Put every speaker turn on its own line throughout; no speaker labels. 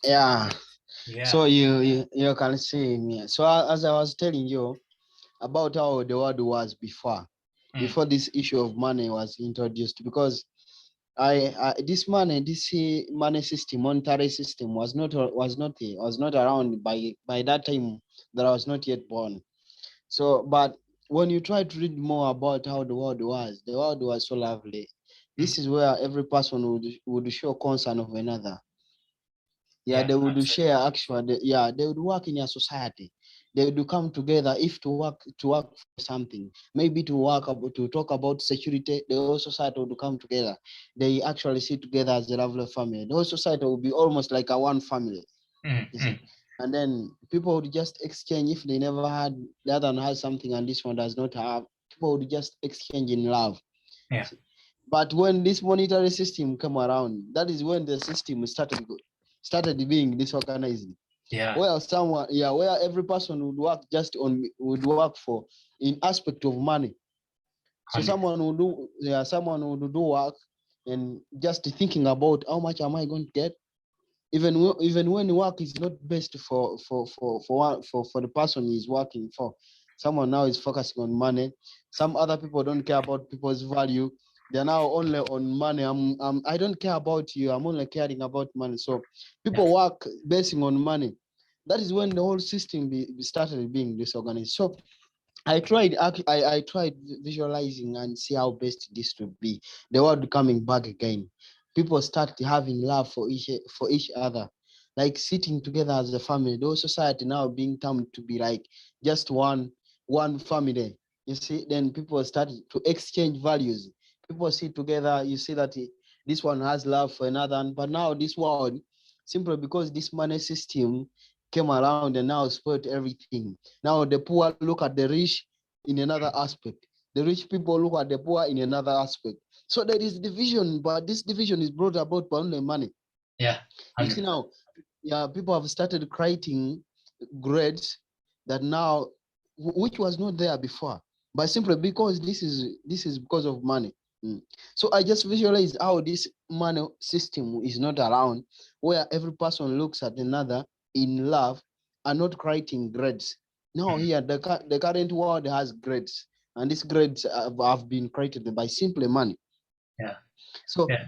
Yeah.
Yeah.
So you can see me. So as I was telling you about how the world was before this issue of money was introduced, because this money system, monetary system was not around by that time that I was not yet born. So, but when you try to read more about how the world was so lovely. This is where every person would show concern of another. Yeah,
Yeah.
they would
Absolutely.
share actually. Yeah, they would work in a society. They would come together if to work for something, maybe to talk about security. The whole society would come together. They actually sit together as a lovely family. The whole society would be almost like a one family. You see, and then people would just exchange if they never had the other one has something and this one does not have. People would just exchange in love.
Yeah.
But when this monetary system came around, that is when the system started being disorganized.
Yeah.
Where every person would work for in aspect of money. So
100%.
someone would do work and just thinking about how much am I going to get, even when work is not best for the person he's working for. Someone now is focusing on money. Some other people don't care about people's value. They're now only on money. I don't care about you. I'm only caring about money. So
Yeah.
people work basing on money. That is when the whole system started being disorganized. So I tried visualizing and see how best this would be. The world coming back again. People start having love for each other, like sitting together as a family. The whole society now being termed to be like just one family. You see, then people start to exchange values. People sit together. You see that this one has love for another, but now this world, simply because this money system came around and now spoiled everything. Now the poor look at the rich in another aspect. The rich people look at the poor in another aspect. So there is division, but this division is brought about by only money.
Yeah.
You see
100%.
now, yeah, people have started creating grades that now, which was not there before, but simply because this is because of money. Mm. So I just visualize how this money system is not around, where every person looks at another in love and not creating grades. Now here the current world has grades, and these grades have been created by simply money.
Yeah.
So
Yeah.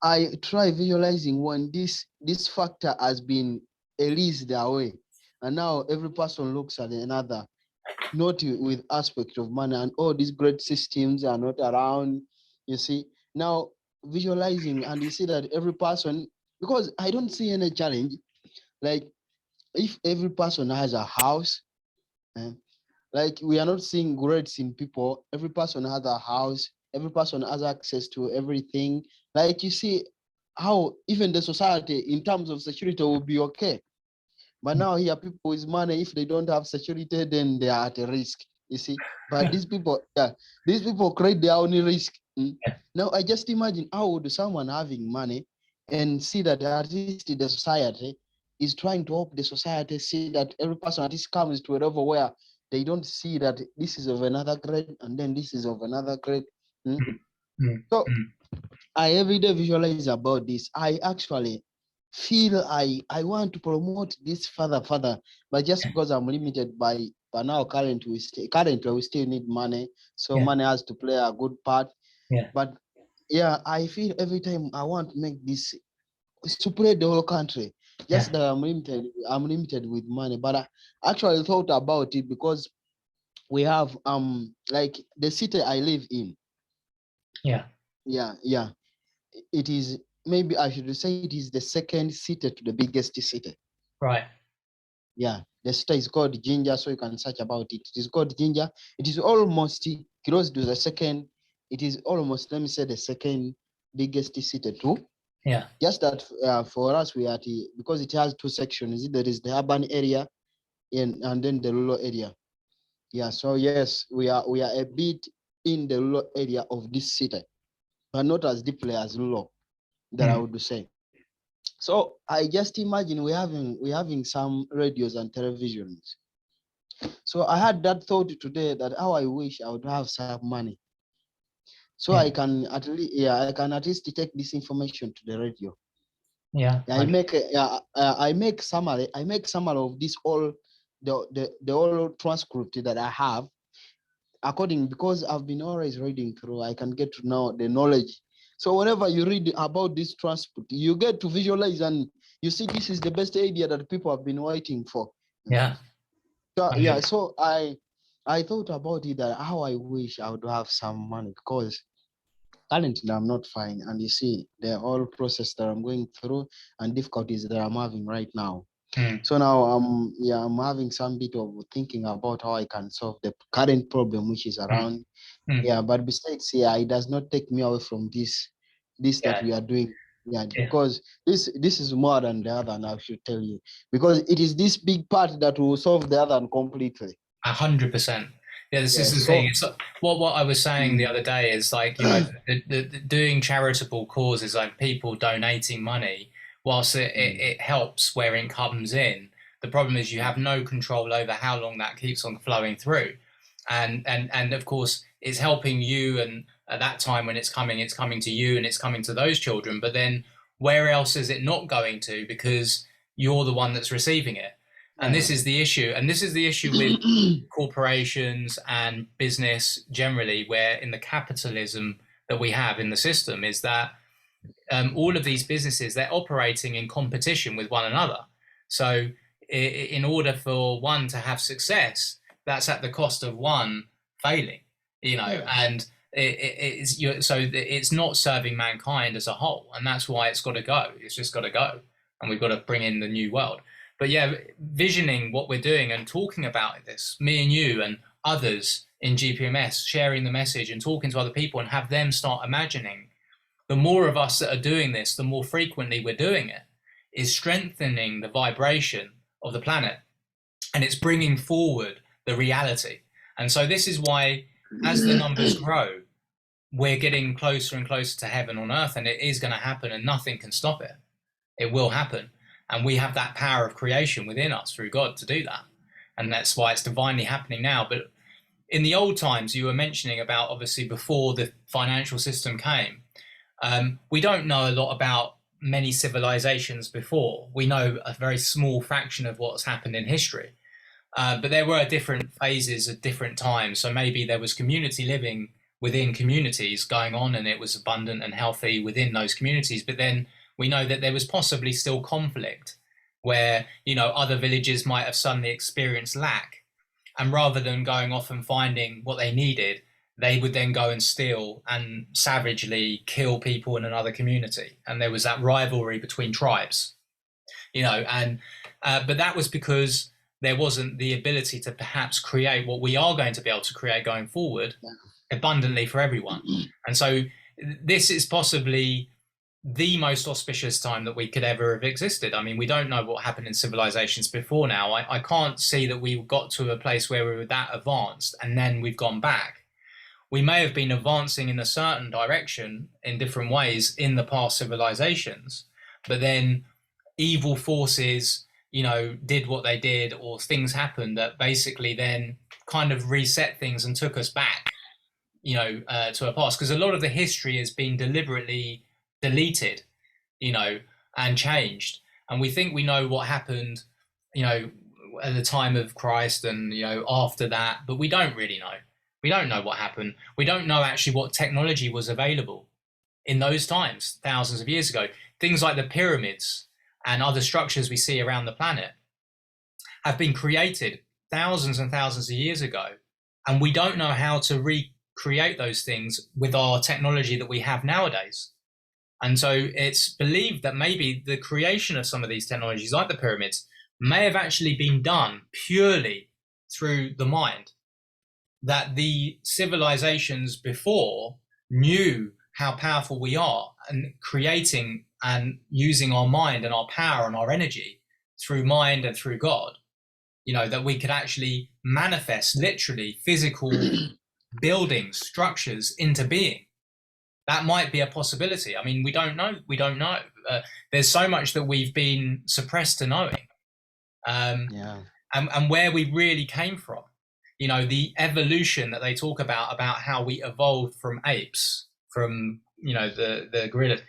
I try visualizing when this factor has been erased away, and now every person looks at another, not with aspect of money, and all these great systems are not around. You see now visualizing, and you see that every person, because I don't see any challenge, like if every person has a house, eh, like we are not seeing grades in people. Every person has a house. Every person has access to everything. Like you see how even the society in terms of security will be okay. But now here people with money, if they don't have security, then they are at a risk. You see. But these people create their own risk.
Yeah.
Now I just imagine how would someone having money and see that at least the society is trying to help the society, see that every person at least comes to a level where they don't see that this is of another grade and then this is of another grade. Mm.
Mm, mm,
So
mm.
I every day visualize about this. I actually feel I want to promote this further, but just because I'm limited by now currently we still need money, so
Yeah.
money has to play a good part.
Yeah.
But yeah, I feel every time I want to make this spread the whole country.
Yeah.
Just that I'm limited with money, but I actually thought about it because we have like the city I live in.
Yeah.
Yeah, it is, maybe I should say it is the second city to the biggest city.
Right.
Yeah, the city is called Ginger, so you can search about it. It is called Ginger. It is almost close to the second. It is almost, let me say, the second biggest city too.
Yeah.
Just that for us, because it has two sections. There is the urban area and then the rural area. Yeah, so yes, we are a bit in the rural area of this city, but not as deeply as rural, that I
Mm.
would say. So I just imagine we having some radios and televisions. So I had that thought today that how I wish I would have some money, so
Yeah.
I can at least take this information to the radio.
Yeah.
I make I make summary. I make summary of this all the whole transcript that I have according, because I've been always reading through. I can get to know the knowledge. So whenever you read about this transcript, you get to visualize and you see this is the best idea that people have been waiting for.
Yeah.
So yeah, so I thought about it that how I wish I would have some money, because currently I'm not fine, and you see the whole process that I'm going through and difficulties that I'm having right now. So now I'm having some bit of thinking about how I can solve the current problem which is around. Yeah, but besides, yeah, it does not take me away from this that we are doing. Yeah, because this is more than the other, and I should tell you, because it is this big part that will solve the other completely.
100%. Yeah, this is the
So
thing. It's what I was saying the other day is like, you know, the doing charitable causes, like people donating money, whilst it helps where it comes in. The problem is you have no control over how long that keeps on flowing through, and of course it's helping you. And at that time when it's coming to you and it's coming to those children. But then where else is it not going to? Because you're the one that's receiving it. And this is the issue. And this is the issue with corporations and business generally, where in the capitalism that we have in the system is that all of these businesses, they're operating in competition with one another. So in order for one to have success, that's at the cost of one failing, you know, and so it's not serving mankind as a whole. And that's why it's got to go. It's just got to go. And we've got to bring in the new world. But yeah, visioning what we're doing and talking about this, me and you and others in GPMS, sharing the message and talking to other people and have them start imagining. The more of us that are doing this, the more frequently we're doing it, is strengthening the vibration of the planet. And it's bringing forward the reality. And so this is why, as the numbers grow, we're getting closer and closer to heaven on earth, and it is going to happen and nothing can stop it. It will happen. And we have that power of creation within us through God to do that. And that's why it's divinely happening now. But in the old times, you were mentioning about, obviously, before the financial system came, we don't know a lot about many civilizations before. We know a very small fraction of what's happened in history. But there were different phases at different times. So maybe there was community living within communities going on, and it was abundant and healthy within those communities. But then we know that there was possibly still conflict where, you know, other villages might have suddenly experienced lack. And rather than going off and finding what they needed, they would then go and steal and savagely kill people in another community. And there was that rivalry between tribes, you know, and but that was because there wasn't the ability to perhaps create what we are going to be able to create going forward abundantly for everyone. And so this is possibly the most auspicious time that we could ever have existed. I mean, we don't know what happened in civilizations before now. I can't see that we got to a place where we were that advanced and then we've gone back. We may have been advancing in a certain direction in different ways in the past civilizations, but then evil forces, you know, did what they did, or things happened that basically then kind of reset things and took us back, you know, to a past. Because a lot of the history has been deliberately deleted, you know, and changed. And we think we know what happened, you know, at the time of Christ and, you know, after that, but we don't really know. We don't know what happened. We don't know actually what technology was available in those times, thousands of years ago. Things like the pyramids and other structures we see around the planet have been created thousands and thousands of years ago. And we don't know how to recreate those things with our technology that we have nowadays. And so it's believed that maybe the creation of some of these technologies, like the pyramids, may have actually been done purely through the mind. That the civilizations before knew how powerful we are, and creating and using our mind and our power and our energy through mind and through God, you know, that we could actually manifest literally physical buildings, structures into being. That might be a possibility. I mean, we don't know. There's so much that we've been suppressed to knowing, and where we really came from. You know, the evolution that they talk about how we evolved from apes, from, you know, the gorillas.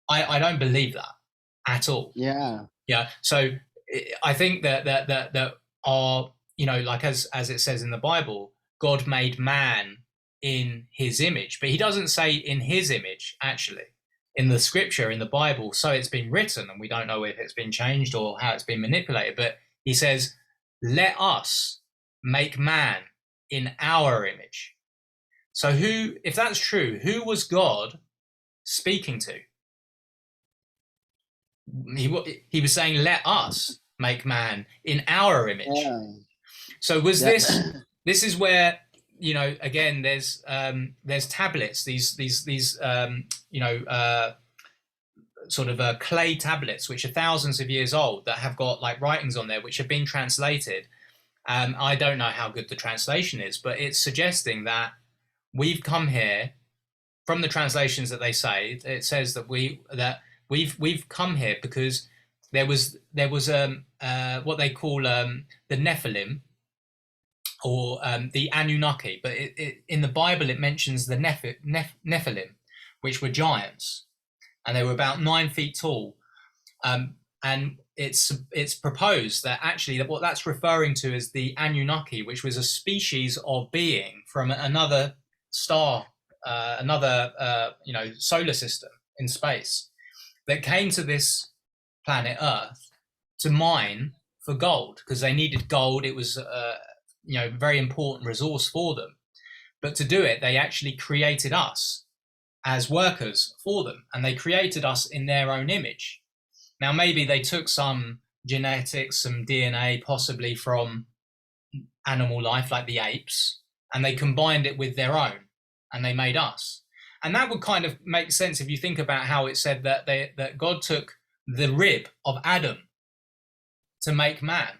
I don't believe that at all.
Yeah.
Yeah. So I think that are, like as it says in the Bible, God made man in his image, but he doesn't say in his image actually in the scripture in the Bible. So it's been written, and we don't know if it's been changed or how it's been manipulated. But he says, "Let us make man in our image." So who, if that's true, who was God speaking to? He was saying, "Let us make man in our image."
Yeah.
So was
Yeah.
this is where, again, there's tablets, these sort of clay tablets which are thousands of years old that have got like writings on there which have been translated. I don't know how good the translation is, but it's suggesting that we've come here from the translations that they say. It says that we've come here because there was what they call the Nephilim, or the Anunnaki, but in the Bible it mentions the Nephilim, which were giants, and they were about 9 feet tall. And it's proposed that actually that what that's referring to is the Anunnaki, which was a species of being from another star, another solar system in space, that came to this planet Earth to mine for gold, because they needed gold. It was very important resource for them. But to do it, they actually created us as workers for them, and they created us in their own image. Now, maybe they took some genetics, some DNA, possibly from animal life like the apes, and they combined it with their own, and they made us. And that would kind of make sense if you think about how it said that God took the rib of Adam to make man.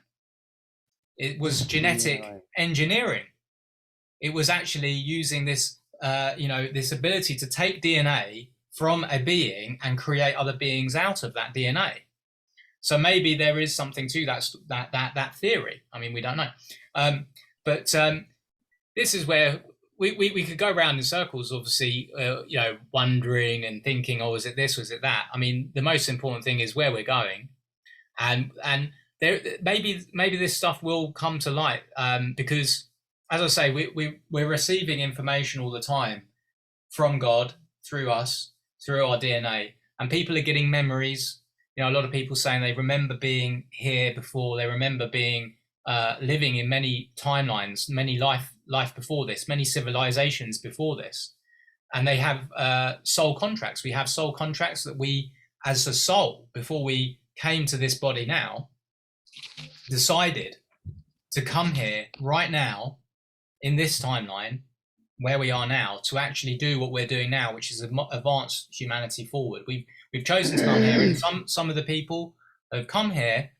It was genetic engineering. It was actually using this, this ability to take DNA from a being and create other beings out of that DNA. So maybe there is something to that theory. I mean, we don't know. But this is where we could go around in circles, obviously, wondering and thinking, oh, is it this, was it that? I mean, the most important thing is where we're going, and there maybe this stuff will come to light, because, as I say, we're receiving information all the time from God through us, through our DNA, and people are getting memories. A lot of people saying they remember being here before, they remember being living in many timelines, many life before this, many civilizations before this, and they have soul contracts. We have soul contracts that we, as a soul, before we came to this body now, decided to come here right now in this timeline where we are now to actually do what we're doing now, which is advance humanity forward. We've chosen to come here, and some of the people that have come here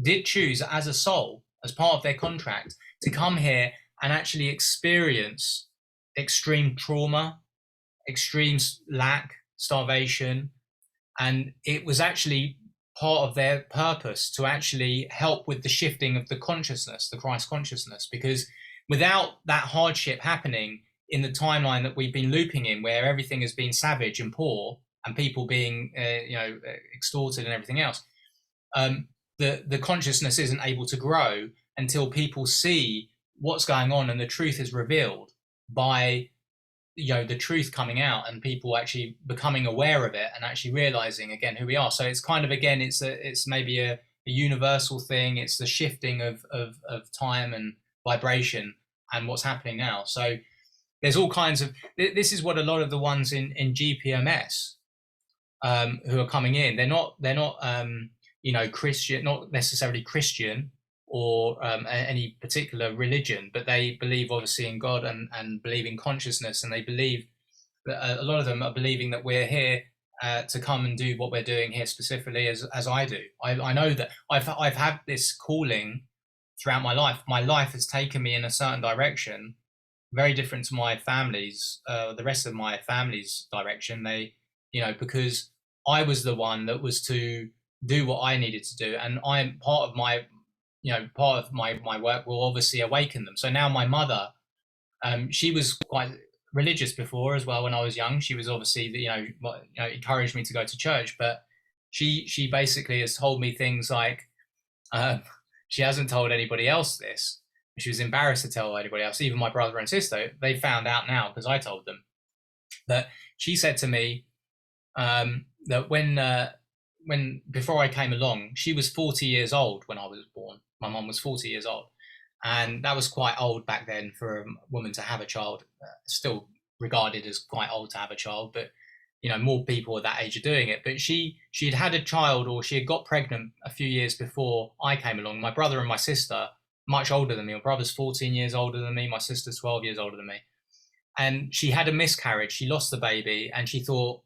did choose as a soul, as part of their contract, to come here and actually experience extreme trauma, extreme lack, starvation, and it was actually part of their purpose to actually help with the shifting of the consciousness, the Christ consciousness, because without that hardship happening in the timeline that we've been looping in, where everything has been savage and poor and people being extorted and everything else, the consciousness isn't able to grow until people see what's going on and the truth is revealed by the truth coming out and people actually becoming aware of it and actually realizing again who we are. So it's kind of, again, it's maybe a universal thing. It's the shifting of time and vibration and what's happening now. So there's all kinds of, this is what a lot of the ones in GPMS who are coming in, they're not Christian, not necessarily Christian or any particular religion, but they believe obviously in God and believe in consciousness, and they believe that a lot of them are believing that we're here to come and do what we're doing here specifically, as I do. I know that I've had this calling throughout my life. My life has taken me in a certain direction, very different to my family's, the rest of my family's direction. They, because I was the one that was to do what I needed to do, and I'm part of my work will obviously awaken them. So now my mother, she was quite religious before as well. When I was young, she was obviously, encouraged me to go to church, but she basically has told me things like, she hasn't told anybody else this. She was embarrassed to tell anybody else, even my brother and sister. They found out now because I told them. That she said to me that when before I came along, she was 40 years old when I was born. My mum was 40 years old, and that was quite old back then for a woman to have a child. Still regarded as quite old to have a child, but more people at that age are doing it. But she'd had a child, or she had got pregnant a few years before I came along. My brother and my sister, much older than me. My brother's 14 years older than me. My sister's 12 years older than me. And she had a miscarriage. She lost the baby, and she thought,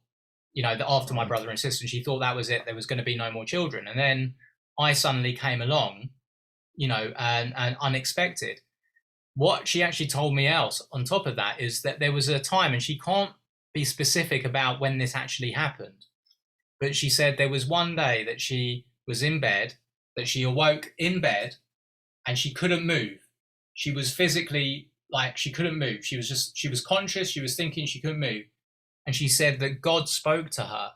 that after my brother and sister, she thought that was it. There was going to be no more children. And then I suddenly came along, and unexpected. What she actually told me else on top of that is that there was a time, and she can't be specific about when this actually happened, but she said there was one day that she was in bed, that she awoke in bed, and she couldn't move. She was physically, like, she couldn't move. She was conscious, she was thinking, she couldn't move. And she said that God spoke to her,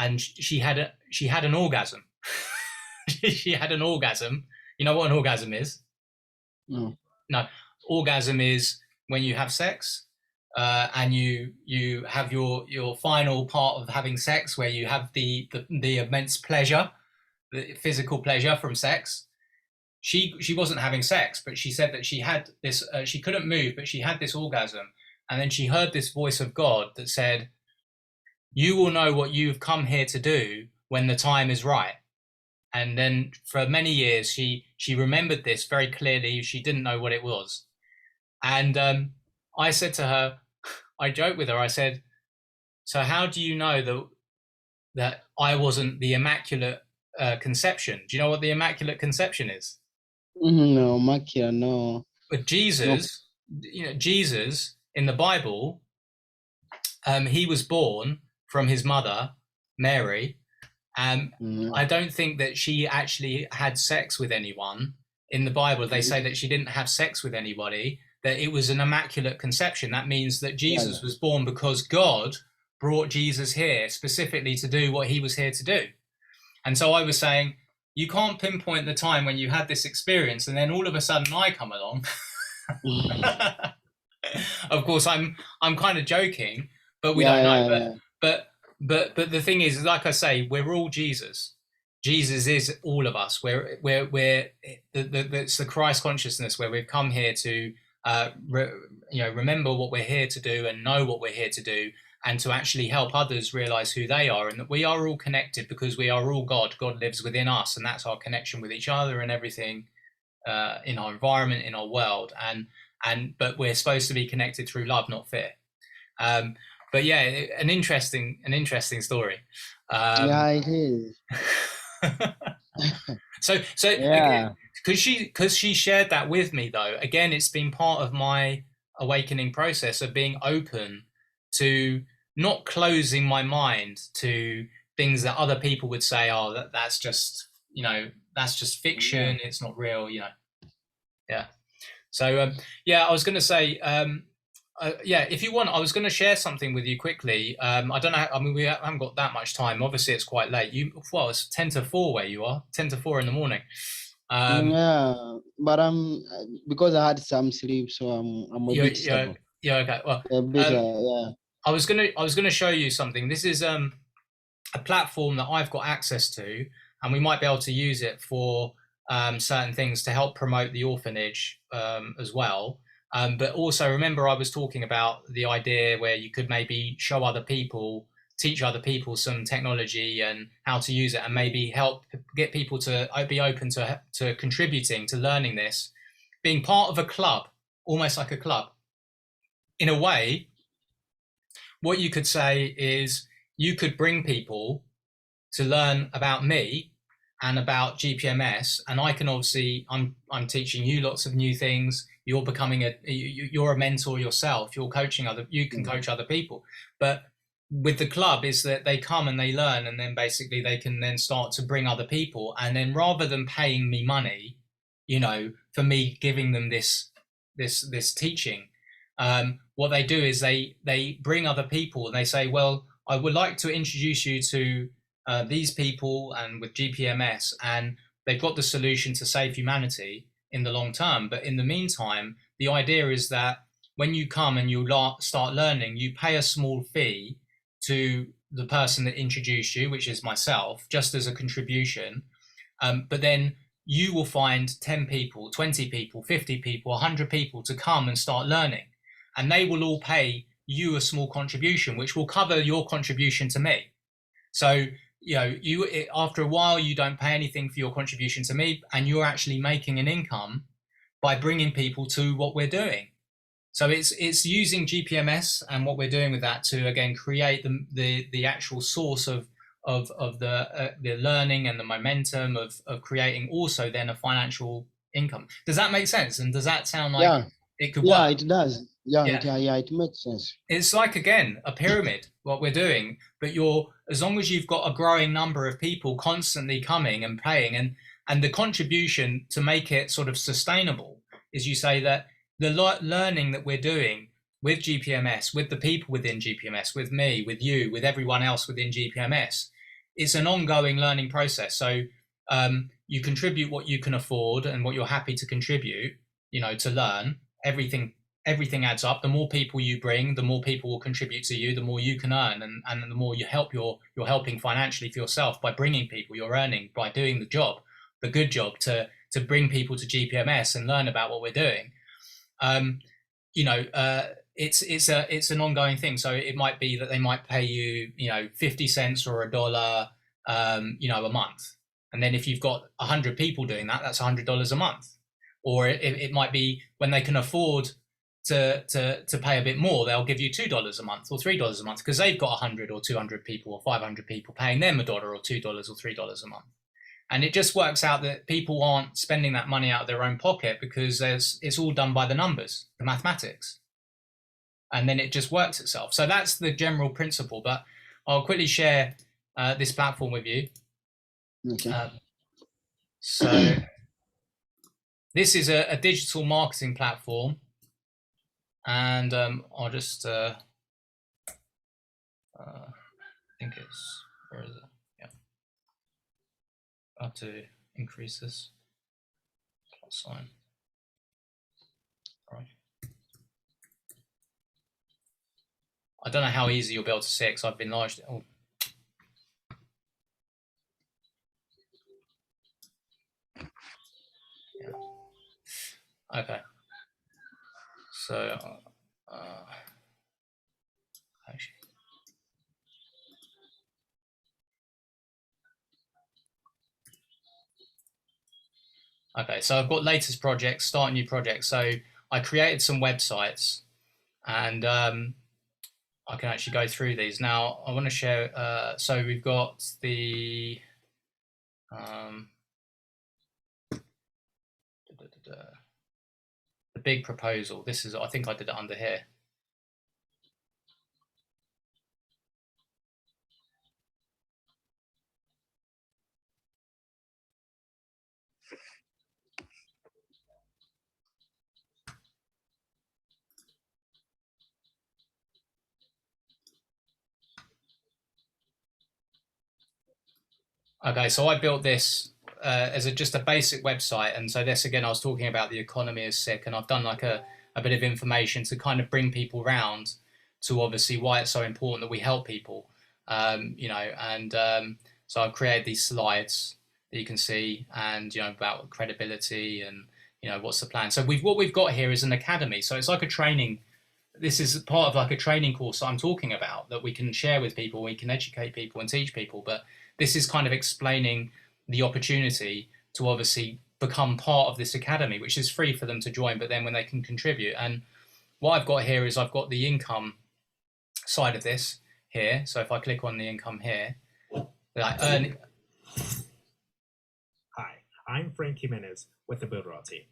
and she had an orgasm. She had an orgasm. You know what an orgasm is?
No.
No. Orgasm is when you have sex, and you have your final part of having sex, where you have the immense pleasure, the physical pleasure from sex. She wasn't having sex, but she said that she had this. She couldn't move, but she had this orgasm, and then she heard this voice of God that said, "You will know what you've come here to do when the time is right." And then for many years, she remembered this very clearly. She didn't know what it was, and I said to her, I joked with her. I said, "So how do you know that I wasn't the Immaculate Conception? Do you know what the Immaculate Conception is?"
No, Makia, no.
But Jesus, Jesus in the Bible, he was born from his mother, Mary. I don't think that she actually had sex with anyone. In the Bible, they say that she didn't have sex with anybody, that it was an immaculate conception. That means that Jesus was born because God brought Jesus here specifically to do what he was here to do. And so I was saying, you can't pinpoint the time when you had this experience, and then all of a sudden I come along. Of course, I'm kind of joking, but we don't know. But the thing is, like I say, we're all Jesus. Jesus is all of us. It's the Christ consciousness, where we've come here to remember what we're here to do and know what we're here to do, and to actually help others realize who they are, and that we are all connected because we are all God. God lives within us, and that's our connection with each other and everything in our environment, in our world. But we're supposed to be connected through love, not fear. But yeah, an interesting story.
Yeah, it is.
So
yeah,
because she shared that with me, though, again, it's been part of my awakening process of being open to not closing my mind to things that other people would say, oh, that's just fiction, it's not real, yeah. So I was going to say, if you want, I was going to share something with you quickly. I don't know. I mean, we haven't got that much time. Obviously, it's quite late. It's 10 to 4 where you are. 10 to 4 in the morning.
yeah, but because I had some sleep, so I'm a bit stubborn.
Yeah. Okay. Well,
a bit, yeah.
I was gonna show you something. This is a platform that I've got access to, and we might be able to use it for certain things to help promote the orphanage as well. But also, remember, I was talking about the idea where you could maybe show other people, teach other people some technology and how to use it, and maybe help get people to be open to contributing, to learning this, being part of a club, almost like a club. In a way, what you could say is you could bring people to learn about me and about GPMS, and I can obviously, I'm teaching you lots of new things. You're becoming you're a mentor yourself. You can coach other people. But with the club is that they come and they learn, and then basically they can then start to bring other people. And then rather than paying me money, for me giving them this teaching, what they do is they bring other people, and they say, well, I would like to introduce you to these people and with GPMS, and they've got the solution to save humanity in the long term. But in the meantime, the idea is that when you come and you start learning, you pay a small fee to the person that introduced you, which is myself, just as a contribution. But then you will find 10 people, 20 people, 50 people, 100 people to come and start learning. And they will all pay you a small contribution, which will cover your contribution to me. So, after a while, you don't pay anything for your contribution to me, and you're actually making an income by bringing people to what we're doing. So it's using GPMS and what we're doing with that to, again, create the actual source of the learning and the momentum of creating also then a financial income. Does that make sense? And does that sound like it could work?
Yeah, it does. It makes sense.
It's like, again, a pyramid, what we're doing, but as long as you've got a growing number of people constantly coming and paying, and the contribution to make it sort of sustainable is, you say that the learning that we're doing with GPMS, with the people within GPMS, with me, with you, with everyone else within GPMS, it's an ongoing learning process. So you contribute what you can afford and what you're happy to contribute, to learn. Everything adds up. The more people you bring, the more people will contribute to you, the more you can earn, and the more you help, you're helping financially for yourself by bringing people. You're earning by doing the good job to bring people to GPMS and learn about what we're doing. It's an ongoing thing. So it might be that they might pay you, 50 cents or $1, a month. And then if you've got 100 people doing that, that's $100 a month. Or it might be when they can afford to pay a bit more, they'll give you $2 a month or $3 a month because they've got 100 or 200 people or 500 people paying them $1 or $2 or $3 a month. And it just works out that people aren't spending that money out of their own pocket because it's all done by the numbers, the mathematics. And then it just works itself. So that's the general principle. But I'll quickly share this platform with you.
Okay.
So this is a digital marketing platform. And I'll just, I think it's, where is it? Yeah. I have to increase this plus sign. All right. I don't know how easy you'll be able to see it because I've enlarged it. Oh. Yeah. Okay. So, actually. Okay, so I've got latest projects, start new projects. So I created some websites, and I can actually go through these. Now I want to share, so we've got the big proposal. This is, I think I did it under here. Okay, so I built this as just a basic website. And so this, again, I was talking about the economy is sick, and I've done like a bit of information to kind of bring people around to obviously why it's so important that we help people, so I've created these slides that you can see, and, about credibility and, what's the plan. So what we've got here is an academy. So it's like a training. This is part of like a training course I'm talking about that we can share with people. We can educate people and teach people, but this is kind of explaining the opportunity to obviously become part of this academy, which is free for them to join, but then when they can contribute. And what I've got here is I've got the income side of this here. So if I click on the income here, I earn.
Hi, I'm Frank Jimenez with the Builderall team.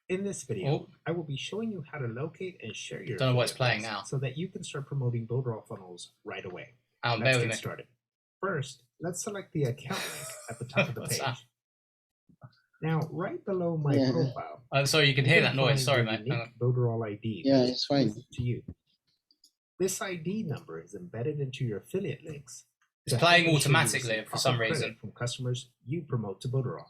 In this video, I will be showing you how to locate and share your
don't know what's playing now,
so that you can start promoting Builderall funnels right away.
Let's
get started. First, let's select the account link at the top of the page.
That?
Now, right below my profile.
Sorry, you can hear that noise. Sorry, mate.
Builderall ID.
Yeah, it's fine.
To you. This ID number is embedded into your affiliate links
It's
to
playing
help ensure you
automatically
receive
for some
proper credit
reason.
from customers you promote to Builderall.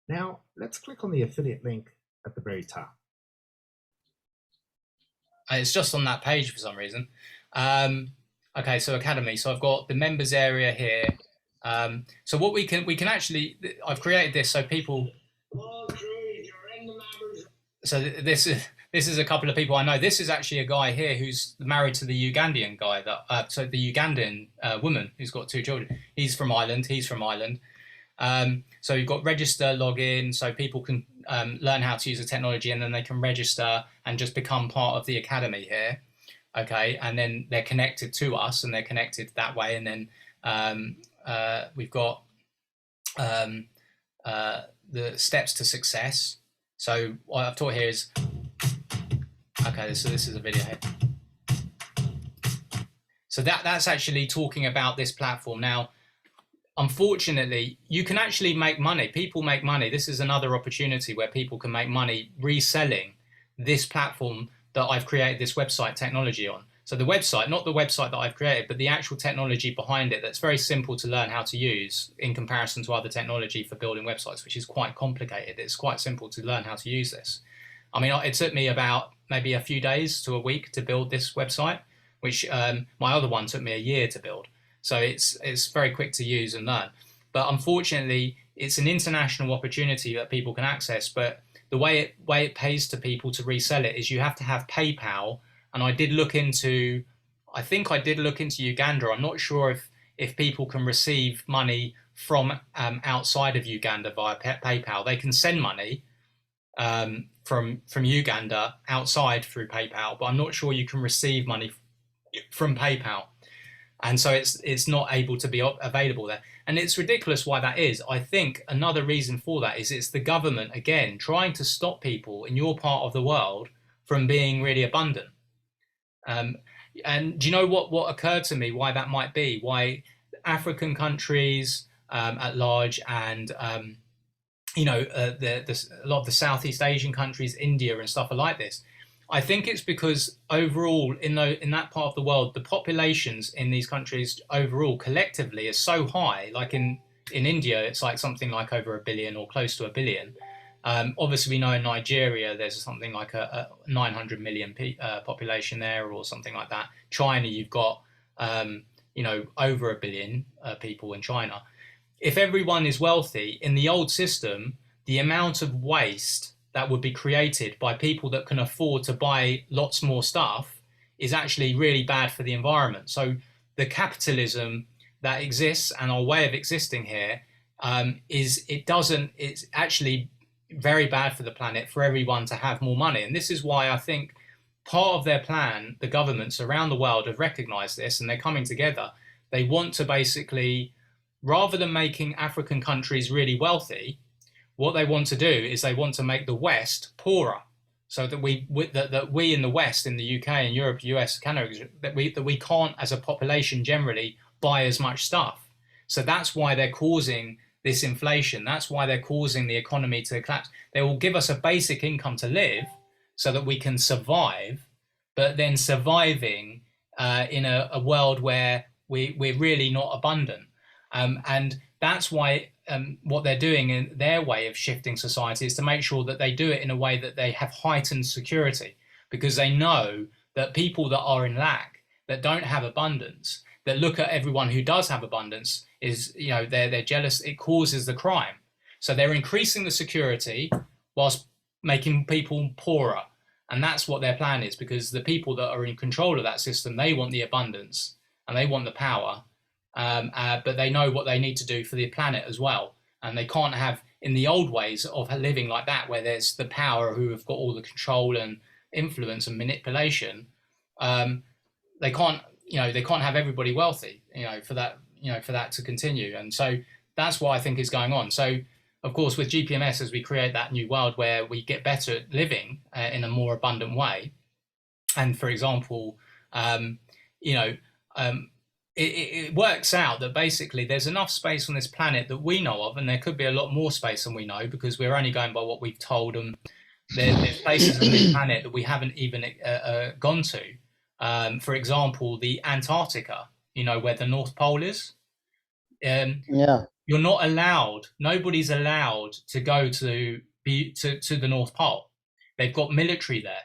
Now, let's click on the affiliate link at the very top.
It's just on that page for some reason. Okay, so Academy. So I've got the members area here. So what we can actually, I've created this so people. So this is a couple of people I know. This is actually a guy here who's married to the Ugandan guy so the Ugandan woman who's got 2 children. He's from Ireland. He's from Ireland. So you've got register, login, so people can learn how to use the technology, and then they can register and just become part of the academy here. Okay, and then they're connected to us, and they're connected that way. And then we've got the steps to success. So what I've taught here is, okay, so this is a video here. So that's actually talking about this platform. Now, unfortunately, you can actually make money. People make money. This is another opportunity where people can make money reselling this platform that I've created this website technology on. So the website, not the website that I've created, but the actual technology behind it that's very simple to learn how to use in comparison to other technology for building websites, which is quite complicated. It's quite simple to learn how to use this. I mean, it took me about maybe a few days to a week to build this website, which my other one took me a year to build. So it's very quick to use and learn. But unfortunately, it's an international opportunity that people can access. But the way it pays to people to resell it is you have to have PayPal. And I think I did look into Uganda. I'm not sure if people can receive money from outside of Uganda via PayPal. They can send money from Uganda outside through PayPal, but I'm not sure you can receive money from PayPal. And so it's not able to be available there. And it's ridiculous why that is. I think another reason for that is it's the government, again, trying to stop people in your part of the world from being really abundant. And do you know what occurred to me, why that might be? Why African countries at large and, a lot of the Southeast Asian countries, India and stuff are like this. I think it's because overall in that part of the world, the populations in these countries overall collectively are so high. Like in India, it's like something like over 1 billion or close to 1 billion. Obviously, we know in Nigeria, there's something like a 900 million population there or something like that. China, you've got, over 1 billion people in China. If everyone is wealthy, in the old system, the amount of waste that would be created by people that can afford to buy lots more stuff is actually really bad for the environment. So the capitalism that exists and our way of existing here it's actually very bad for the planet for everyone to have more money. And this is why I think part of their plan, the governments around the world have recognized this and they're coming together. They want to basically, rather than making African countries really wealthy, what they want to do is they want to make the West poorer, so that we in the West, in the UK and Europe, US, Canada, that we can't, as a population generally, buy as much stuff. So that's why they're causing this inflation. That's why they're causing the economy to collapse. They will give us a basic income to live so that we can survive, but then surviving in a world where we're really not abundant. And that's why what they're doing in their way of shifting society is to make sure that they do it in a way that they have heightened security, because they know that people that are in lack, that don't have abundance, that look at everyone who does have abundance is, they're jealous. It causes the crime. So they're increasing the security whilst making people poorer. And that's what their plan is, because the people that are in control of that system, they want the abundance and they want the power. But they know what they need to do for the planet as well. And they can't have, in the old ways of living like that, where there's the power who have got all the control and influence and manipulation. They can't have everybody wealthy, for that to continue. And so that's what I think is going on. So, of course, with GPMS, as we create that new world where we get better at living in a more abundant way. And for example, it works out that basically there's enough space on this planet that we know of, and there could be a lot more space than we know, because we're only going by what we've told them. There's places on this planet that we haven't even gone to. For example, the Antarctica, where the North Pole is.
Yeah.
You're not allowed. Nobody's allowed to go to the North Pole. They've got military there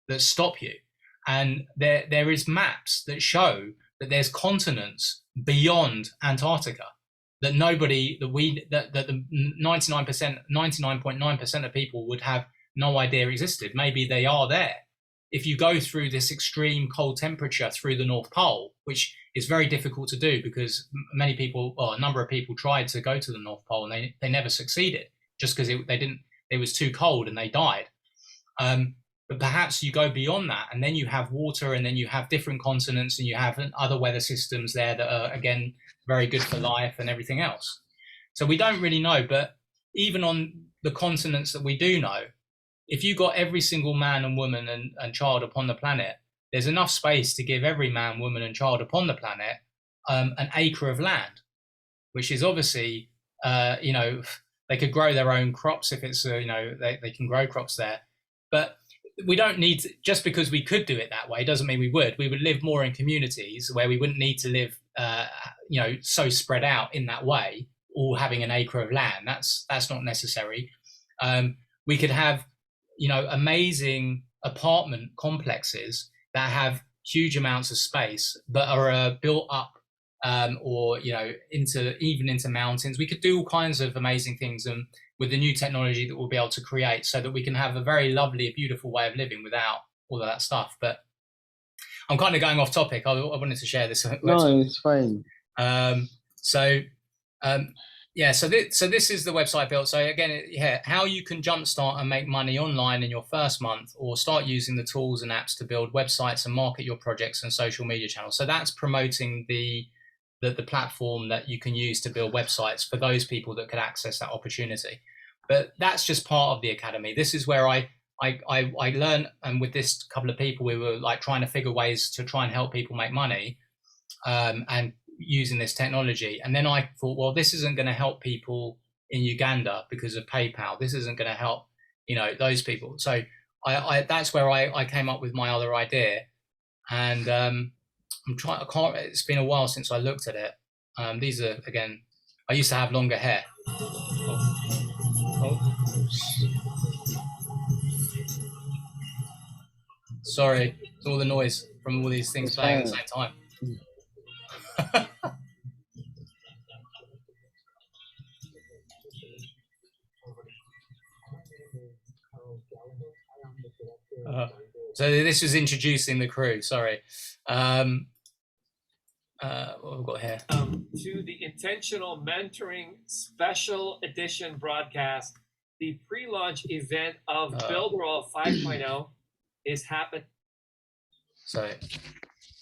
that stop you, and there is maps that show that there's continents beyond Antarctica that the 99.9% of people would have no idea existed. Maybe they are there. If you go through this extreme cold temperature through the North Pole, which is very difficult to do because many people, or a number of people, tried to go to the North Pole and they never succeeded, just because it was too cold and they died. But perhaps you go beyond that, and then you have water, and then you have different continents, and you have other weather systems there that are, again, very good for life and everything else. So we don't really know, but even on the continents that we do know, if you got every single man and woman and child upon the planet, there's enough space to give every man, woman, and child upon the planet an acre of land, which is obviously, they could grow their own crops if it's, they can grow crops there. But we don't need to, just because we could do it that way doesn't mean we would. We would live more in communities where we wouldn't need to live, so spread out in that way, all having an acre of land. That's not necessary. We could have, amazing apartment complexes that have huge amounts of space, but are built up, into mountains. We could do all kinds of amazing things, and with the new technology that we'll be able to create, so that we can have a very lovely, beautiful way of living without all of that stuff. But I'm kind of going off topic. I wanted to share this.
No, it's fine.
So this is the website built. So again, how you can jumpstart and make money online in your first month, or start using the tools and apps to build websites and market your projects and social media channels. So that's promoting the platform that you can use to build websites for those people that could access that opportunity. But that's just part of the academy. This is where I learn, and with this couple of people, we were like trying to figure ways to try and help people make money, and using this technology. And then I thought, well, this isn't going to help people in Uganda because of PayPal. This isn't going to help, those people. So that's where I came up with my other idea. And it's been a while since I looked at it. These are, again, I used to have longer hair. Sorry, it's all the noise from all these things playing at the same time. So this was introducing the crew. Sorry. What have we got here?
To the Intentional Mentoring Special Edition broadcast, the pre-launch event of BuildRoll 5.0 is happening.
So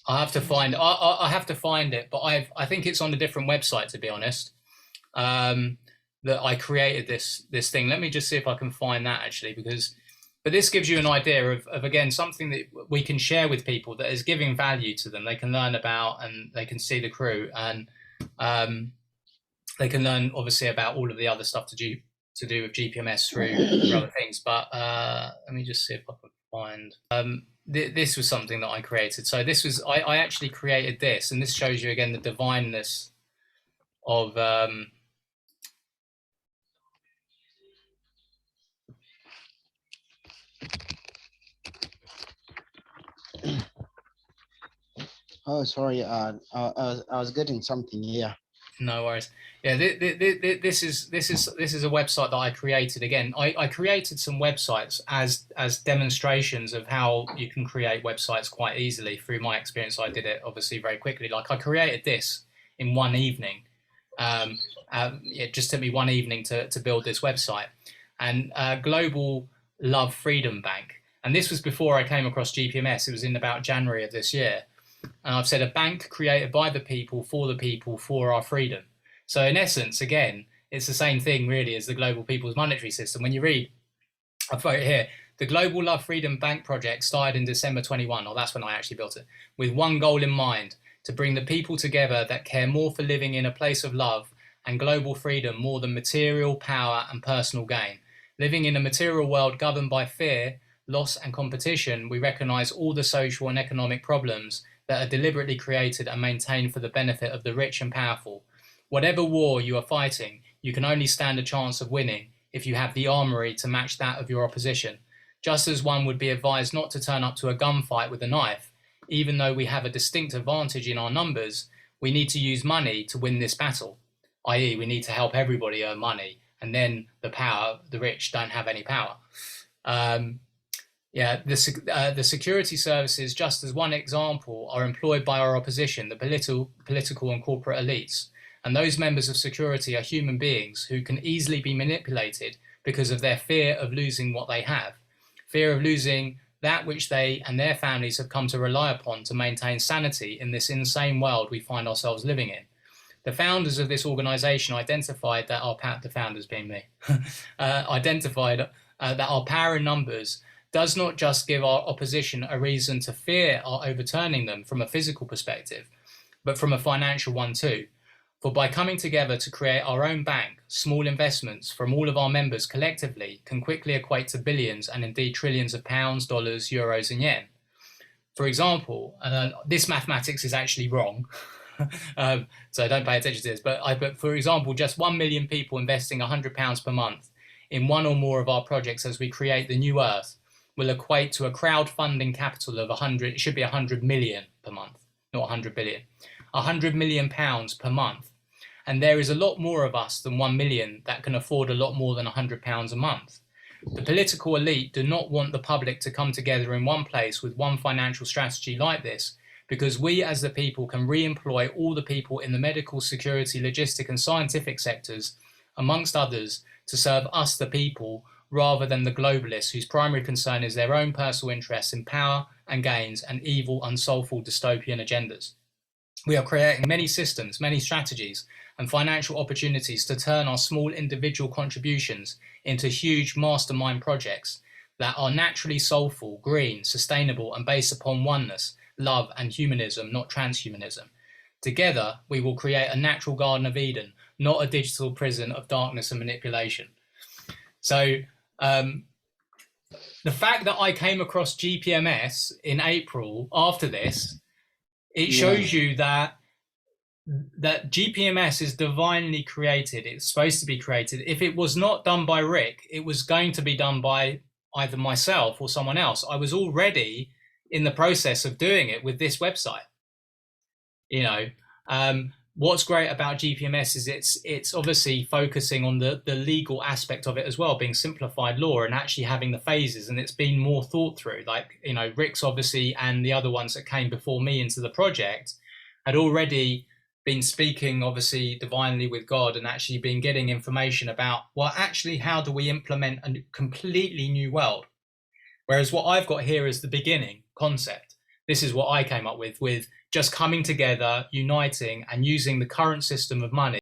I have to find. I have to find it, but I think it's on a different website, to be honest. That I created this thing. Let me just see if I can find that actually, but this gives you an idea of again, something that we can share with people that is giving value to them. They can learn about, and they can see the crew, and they can learn obviously about all of the other stuff to do with GPMS through other things. But let me just see if I can find. This was something that I created. So this was I actually created this, and this shows you again the divineness of.
Oh, sorry. I was getting something here.
No worries. Yeah, this is a website that I created. Again, I created some websites as demonstrations of how you can create websites quite easily. Through my experience, I did it obviously very quickly. Like I created this in one evening. It just took me one evening to build this website. And Global Love Freedom Bank. And this was before I came across GPMS. It was in about January of this year. And I've said a bank created by the people, for our freedom. So in essence, again, it's the same thing really as the Global People's Monetary System. When you read, I've got it here, the Global Love Freedom Bank project started in December 21, or that's when I actually built it, with one goal in mind, to bring the people together that care more for living in a place of love and global freedom more than material power and personal gain. Living in a material world governed by fear, loss and competition, we recognize all the social and economic problems that are deliberately created and maintained for the benefit of the rich and powerful. Whatever war you are fighting, you can only stand a chance of winning if you have the armory to match that of your opposition. Just as one would be advised not to turn up to a gunfight with a knife, even though we have a distinct advantage in our numbers, we need to use money to win this battle, i.e. we need to help everybody earn money, and then the rich don't have any power. The security services, just as one example, are employed by our opposition, the political and corporate elites. And those members of security are human beings who can easily be manipulated because of their fear of losing what they have, fear of losing that which they and their families have come to rely upon to maintain sanity in this insane world we find ourselves living in. The founders of this organization identified that the founders being me, identified that our power in numbers does not just give our opposition a reason to fear our overturning them from a physical perspective, but from a financial one too. For by coming together to create our own bank, small investments from all of our members collectively can quickly equate to billions and indeed trillions of pounds, dollars, euros, and yen. For example, this mathematics is actually wrong, so don't pay attention to this, but for example, just 1 million people investing £100 per month in one or more of our projects as we create the new Earth will equate to a crowdfunding capital of 100, it should be 100 million per month, not 100 billion, 100 million pounds per month. And there is a lot more of us than 1 million that can afford a lot more than £100 a month. The political elite do not want the public to come together in one place with one financial strategy like this, because we as the people can re-employ all the people in the medical, security, logistic and scientific sectors, amongst others, to serve us the people, rather than the globalists whose primary concern is their own personal interests in power and gains and evil, unsoulful dystopian agendas. We are creating many systems, many strategies and financial opportunities to turn our small individual contributions into huge mastermind projects that are naturally soulful, green, sustainable and based upon oneness, love and humanism, not transhumanism. Together, we will create a natural Garden of Eden, not a digital prison of darkness and manipulation. So the fact that I came across GPMS in April after this, it shows you that GPMS is divinely created. It's supposed to be created. If it was not done by Rick, it was going to be done by either myself or someone else. I was already in the process of doing it with this website. You know, what's great about GPMS is it's obviously focusing on the legal aspect of it as well, being simplified law and actually having the phases, and it's been more thought through. Like, you know, Rick's obviously and the other ones that came before me into the project had already been speaking obviously divinely with God and actually been getting information about, well, actually, how do we implement a completely new world? Whereas what I've got here is the beginning concept. This is what I came up with just coming together, uniting and using the current system of money